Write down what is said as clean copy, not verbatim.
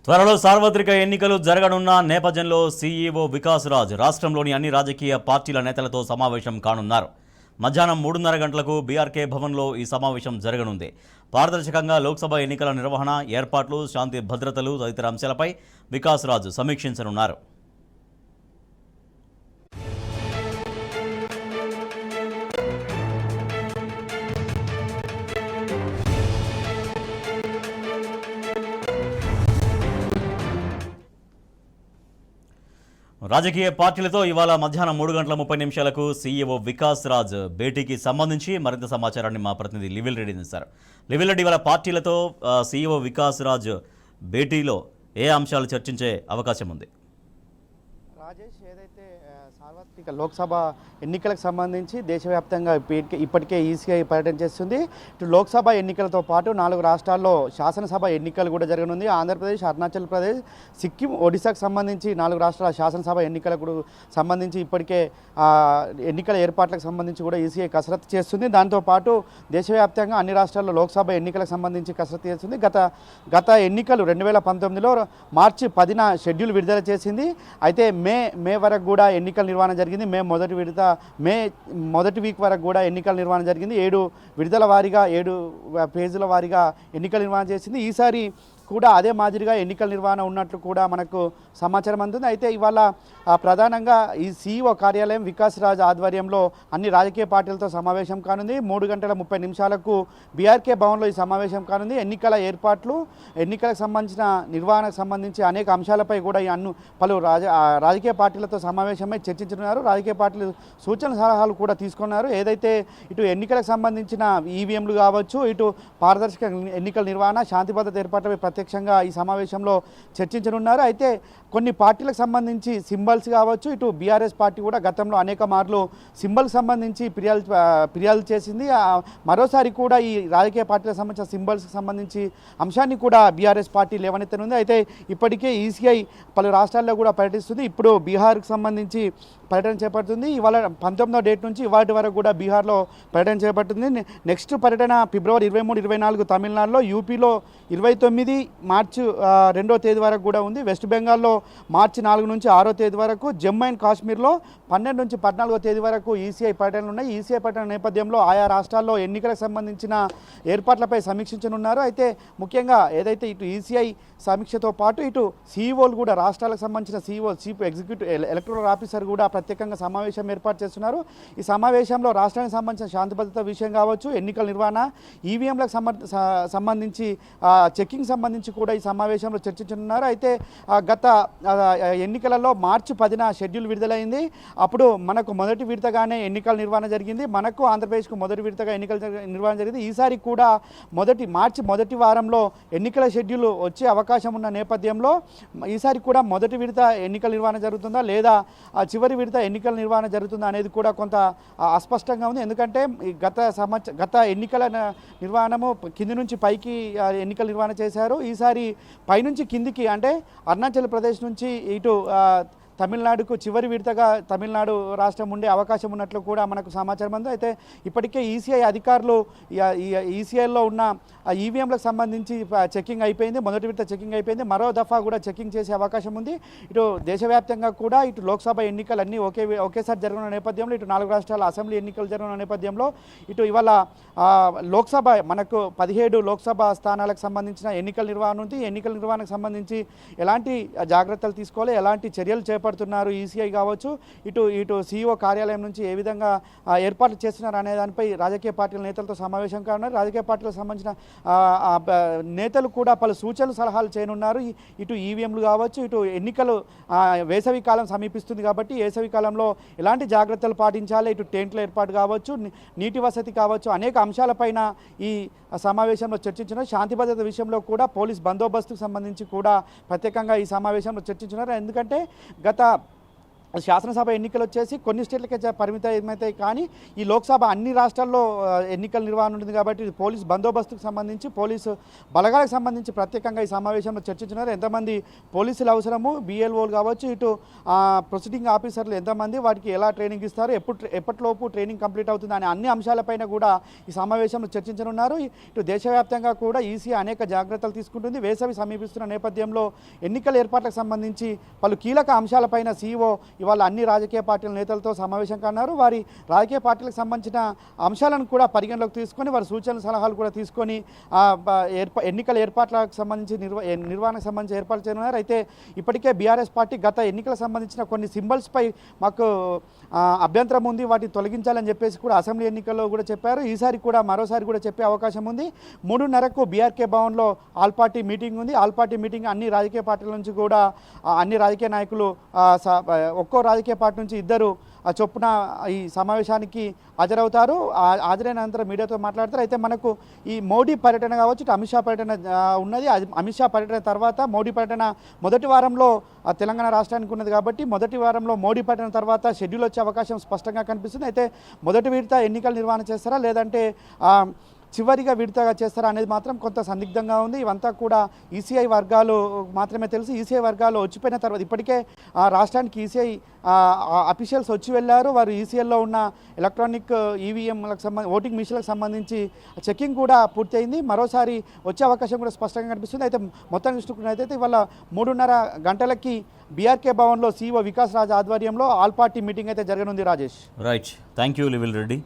త్వరలో సార్వత్రిక ఎన్నికలు జరగనున్న నేపథ్యంలో సీఈఓ వికాస్ రాజ్ రాష్ట్రంలోని అన్ని రాజకీయ పార్టీల నేతలతో సమావేశం కానున్నారు. మధ్యాహ్నం 3:30 గంటలకు బీఆర్కే భవన్లో ఈ సమావేశం జరగనుంది. పారదర్శకంగా లోక్సభ ఎన్నికల నిర్వహణ, ఏర్పాట్లు, శాంతి భద్రతలు తదితర అంశాలపై వికాస్ రాజ్ సమీక్షించనున్నారు. రాజకీయ పార్టీలతో ఇవాళ మధ్యాహ్నం 3:30 సీఈఓ వికాస్ రాజ్ భేటీకి సంబంధించి మరింత సమాచారాన్ని మా ప్రతినిధి లివిల్ రెడ్డి అందిస్తారు. లివిల్ రెడ్డి, ఇవాళ పార్టీలతో సీఈఓ వికాస్ రాజ్ భేటీలో ఏ అంశాలు చర్చించే అవకాశం ఉంది? రాజేష్, ఏదైతే సార్వత్రిక లోక్సభ ఎన్నికలకు సంబంధించి దేశవ్యాప్తంగా ఇప్పటికే ఈసీఐ పర్యటన చేస్తుంది. ఇటు లోక్సభ ఎన్నికలతో పాటు 4 రాష్ట్రాల్లో శాసనసభ ఎన్నికలు కూడా జరగనుంది. ఆంధ్రప్రదేశ్, అరుణాచల్ ప్రదేశ్, సిక్కిం, ఒడిశాకు సంబంధించి 4 రాష్ట్రాల శాసనసభ ఎన్నికలకు సంబంధించి ఇప్పటికే ఎన్నికల ఏర్పాట్లకు సంబంధించి కూడా ఈసీఐ కసరత్తు చేస్తుంది. దాంతోపాటు దేశవ్యాప్తంగా అన్ని రాష్ట్రాల్లో లోక్సభ ఎన్నికలకు సంబంధించి కసరత్తు చేస్తుంది. గత ఎన్నికలు 2019లో మార్చి 10న షెడ్యూల్ విడుదల చేసింది. అయితే మే వరకు కూడా ఎన్నికల నిర్వహణ జరిగింది. మే మొదటి వీక్ వరకు కూడా ఎన్నికల నిర్వహణ జరిగింది. 7 విడుదల వారీగా 7 పేజీల వారీగా ఎన్నికల నిర్వహణ చేసింది. ఈసారి కూడా అదే మాదిరిగా ఎన్నికల నిర్వహణ ఉన్నట్లు కూడా మనకు సమాచారం అందుతుంది. అయితే ఇవాళ ప్రధానంగా ఈ సీఈఓ కార్యాలయం వికాస్ రాజ్ ఆధ్వర్యంలో అన్ని రాజకీయ పార్టీలతో సమావేశం కానుంది. 3:30 బీఆర్కే భవన్లో ఈ సమావేశం కానుంది. ఎన్నికల ఏర్పాట్లు, ఎన్నికలకు సంబంధించిన నిర్వహణకు సంబంధించి అనేక అంశాలపై కూడా ఈ పలు రాజకీయ పార్టీలతో సమావేశమై చర్చించుతున్నారు. రాజకీయ పార్టీలు సూచన సలహాలు కూడా తీసుకున్నారు. ఏదైతే ఇటు ఎన్నికలకు సంబంధించిన ఈవీఎంలు కావచ్చు, ఇటు పారదర్శక ఎన్నికల నిర్వహణ, శాంతి భద్రత ఏర్పాట్లపై ప్రత్యక్షంగా ఈ సమావేశంలో చర్చించనున్నారు. అయితే కొన్ని పార్టీలకు సంబంధించి సింబల్స్ కావచ్చు, ఇటు బీఆర్ఎస్ పార్టీ కూడా గతంలో అనేక మార్లు సింబల్కి సంబంధించి ఫిర్యాదు చేసింది. మరోసారి కూడా ఈ రాజకీయ పార్టీలకు సంబంధించిన సింబల్స్కి సంబంధించి అంశాన్ని కూడా బీఆర్ఎస్ పార్టీ లేవనెత్తనుంది. అయితే ఇప్పటికే ఈసీఐ పలు రాష్ట్రాల్లో కూడా పర్యటిస్తుంది. ఇప్పుడు బీహార్కి సంబంధించి పర్యటన చేపడుతుంది. ఇవాళ 19వ డేట్ నుంచి ఇవాటి వరకు కూడా బీహార్లో పర్యటన చేపడుతుంది. నెక్స్ట్ పర్యటన ఫిబ్రవరి 23, 24 తమిళనాడులో, యూపీలో 29 మార్చి 2వ తేదీ వరకు కూడా ఉంది. వెస్ట్ బెంగాల్లో మార్చి 4 నుంచి 6వ తేదీ వరకు, జమ్మూ అండ్ కాశ్మీర్లో 12 నుంచి 14వ తేదీ వరకు ఈసీఐ పర్యటనలు ఉన్నాయి. ఈసీఐ పర్యటన నేపథ్యంలో ఆయా రాష్ట్రాల్లో ఎన్నికలకు సంబంధించిన ఏర్పాట్లపై సమీక్షించనున్నారు. అయితే ముఖ్యంగా ఏదైతే ఇటు ఈసీఐ సమీక్షతో పాటు ఇటు సీఈఓలు కూడా, రాష్ట్రాలకు సంబంధించిన CEO, chief executive electoral officer కూడా ప్రత్యేకంగా సమావేశం ఏర్పాటు చేస్తున్నారు. ఈ సమావేశంలో రాష్ట్రానికి సంబంధించిన శాంతి భద్రత విషయం కావచ్చు, ఎన్నికల నిర్వహణ, ఈవీఎంలకు సంబంధించి చెక్కింగ్ సంబంధించి కూడా ఈ సమావేశంలో చర్చించనున్నారు. అయితే గత ఎన్నికలలో మార్చి 10న షెడ్యూల్ విడుదలైంది. అప్పుడు మనకు మొదటి విడతగానే ఎన్నికల నిర్వహణ జరిగింది. మనకు ఆంధ్రప్రదేశ్కు మొదటి విడతగా ఎన్నికల నిర్వహణ జరిగింది. ఈసారి కూడా మార్చి మొదటి వారంలో ఎన్నికల షెడ్యూల్ వచ్చే అవకాశం ఉన్న నేపథ్యంలో ఈసారి కూడా మొదటి విడత ఎన్నికల నిర్వహణ జరుగుతుందా లేదా చివరి విడత ఎన్నికల నిర్వహణ జరుగుతుందా అనేది కూడా కొంత అస్పష్టంగా ఉంది. ఎందుకంటే గత ఎన్నికల నిర్వహణము కింది నుంచి పైకి ఎన్నికల నిర్వహణ చేశారు. ఈసారి పైనుంచి కిందికి, అంటే అరుణాచల్ ప్రదేశ్ నుంచి ఇటు తమిళనాడుకు చివరి విడతగా తమిళనాడు రాష్ట్రం ఉండే అవకాశం ఉన్నట్లు కూడా మనకు సమాచారం ఉంది. అయితే ఇప్పటికే ఈసీఐ అధికారులు ఈసీఐలో ఉన్న ఈవీఎంలకు సంబంధించి చెకింగ్ అయిపోయింది. మొదటి విడత చెకింగ్ అయిపోయింది. మరో దఫా కూడా చెకింగ్ చేసే అవకాశం ఉంది. ఇటు దేశవ్యాప్తంగా కూడా ఇటు లోక్సభ ఎన్నికలన్నీ ఒకేసారి జరగనున్న నేపథ్యంలో, ఇటు 4 రాష్ట్రాల అసెంబ్లీ ఎన్నికలు జరగనున్న నేపథ్యంలో, ఇటు ఇవాళ లోక్సభ మనకు 17 లోక్సభ స్థానాలకు సంబంధించిన ఎన్నికల నిర్వహణ ఉంది. ఎన్నికల నిర్వహణకు సంబంధించి ఎలాంటి జాగ్రత్తలు తీసుకోవాలి, ఎలాంటి చర్యలు చేపడుతున్నారు ఈసీఐ కావచ్చు, ఇటు సీఈఓ కార్యాలయం నుంచి ఏ విధంగా ఏర్పాట్లు చేస్తున్నారు అనే దానిపై రాజకీయ పార్టీల నేతలతో సమావేశం కానున్నారు. రాజకీయ పార్టీలకు సంబంధించిన నేతలు కూడా పలు సూచనలు సలహాలు చేయనున్నారు. ఇటు ఈవీఎంలు కావచ్చు, ఇటు ఎన్నికలు వేసవి కాలం సమీపిస్తుంది కాబట్టి వేసవి కాలంలో ఎలాంటి జాగ్రత్తలు పాటించాలి, ఇటు టెంట్ల ఏర్పాటు కావచ్చు, నీటి వసతి కావచ్చు, అనేక అంశాలపైన ఈ సమావేశంలో చర్చించినారు. శాంతి భద్రత విషయంలో కూడా పోలీస్ బందోబస్తుకు సంబంధించి కూడా ప్రత్యేకంగా ఈ సమావేశంలో చర్చించినారు. ఎందుకంటే గత శాసనసభ ఎన్నికలు వచ్చేసి కొన్ని స్టేట్లకే పరిమితమవుతాయి, కానీ ఈ లోక్సభ అన్ని రాష్ట్రాల్లో ఎన్నికల నిర్వహణ ఉంటుంది కాబట్టి పోలీస్ బందోబస్తుకు సంబంధించి పోలీసు బలగాలకు సంబంధించి ప్రత్యేకంగా ఈ సమావేశంలో చర్చించున్నారు. ఎంతమంది పోలీసులు అవసరము, బిఎల్ఓలు కావచ్చు, ఇటు ప్రొసీడింగ్ ఆఫీసర్లు ఎంతమంది, వాటికి ఎలా ట్రైనింగ్ ఇస్తారు, ఎప్పటిలోపు ట్రైనింగ్ కంప్లీట్ అవుతుంది అనే అన్ని అంశాలపైన కూడా ఈ సమావేశంలో చర్చించనున్నారు. ఇటు దేశవ్యాప్తంగా కూడా ఈసీ అనేక జాగ్రత్తలు తీసుకుంటుంది. వేసవి సమీపిస్తున్న నేపథ్యంలో ఎన్నికల ఏర్పాట్లకు సంబంధించి పలు కీలక అంశాలపైన సీఈఓ ఇవాళ అన్ని రాజకీయ పార్టీల నేతలతో సమావేశం కానున్నారు. వారి రాజకీయ పార్టీలకు సంబంధించిన అంశాలను కూడా పరిగణలోకి తీసుకొని వారి సూచనలు సలహాలు కూడా తీసుకొని ఎన్నికల ఏర్పాట్లకు సంబంధించి నిర్వహణకు సంబంధించి ఏర్పాటు చేయనున్నారు. అయితే ఇప్పటికే బీఆర్ఎస్ పార్టీ గత ఎన్నికలకు సంబంధించిన కొన్ని సింబల్స్పై మాకు అభ్యంతరం ఉంది, వాటిని తొలగించాలని చెప్పేసి కూడా అసెంబ్లీ ఎన్నికల్లో కూడా చెప్పారు. ఈసారి కూడా మరోసారి కూడా చెప్పే అవకాశం ఉంది. 3:30కు బీఆర్కే భవన్లో ఆల్ పార్టీ మీటింగ్ ఉంది. ఆల్ పార్టీ మీటింగ్ అన్ని రాజకీయ పార్టీల నుంచి కూడా అన్ని రాజకీయ నాయకులు ఒక్కో రాజకీయ పార్టీ నుంచి ఇద్దరు చొప్పున ఈ సమావేశానికి హాజరవుతారు. హాజరైన అనంతరం మీడియాతో మాట్లాడతారు. అయితే మనకు ఈ మోడీ పర్యటన కావచ్చు, ఇటు అమిత్ షా పర్యటన ఉన్నది. అమిత్ షా పర్యటన తర్వాత మోడీ పర్యటన మొదటి వారంలో తెలంగాణ రాష్ట్రానికి ఉన్నది కాబట్టి మొదటి వారంలో మోడీ పర్యటన తర్వాత షెడ్యూల్ వచ్చే అవకాశం స్పష్టంగా కనిపిస్తుంది. అయితే మొదటి విడత ఎన్నికల నిర్వహణ చేస్తారా లేదంటే చివరిగా విడతగా చేస్తారా అనేది మాత్రం కొంత సందిగ్ధంగా ఉంది. ఇవంతా కూడా ఈసీఐ వర్గాలు మాత్రమే తెలుసు. ఈసీఐ వర్గాలు వచ్చిపోయిన తర్వాత ఇప్పటికే రాష్ట్రానికి ఈసీఐ అఫీషియల్స్ వచ్చి వెళ్ళారు. వారు ఈసీఐలో ఉన్న ఎలక్ట్రానిక్ ఈవీఎంలకు సంబంధించి ఓటింగ్ మిషన్లకు సంబంధించి చెకింగ్ కూడా పూర్తయింది. మరోసారి వచ్చే అవకాశం కూడా స్పష్టంగా కనిపిస్తుంది. అయితే మొత్తం చూసుకున్నట్లయితే ఇవాళ 3:30 గంటలకి బీఆర్కే భవన్లో సీఈఓ వికాస్ రాజ్ ఆధ్వర్యంలో ఆల్ పార్టీ మీటింగ్ అయితే జరగనుంది. రాజేష్. రైట్, థ్యాంక్ యూ లివిల్ రెడ్డి.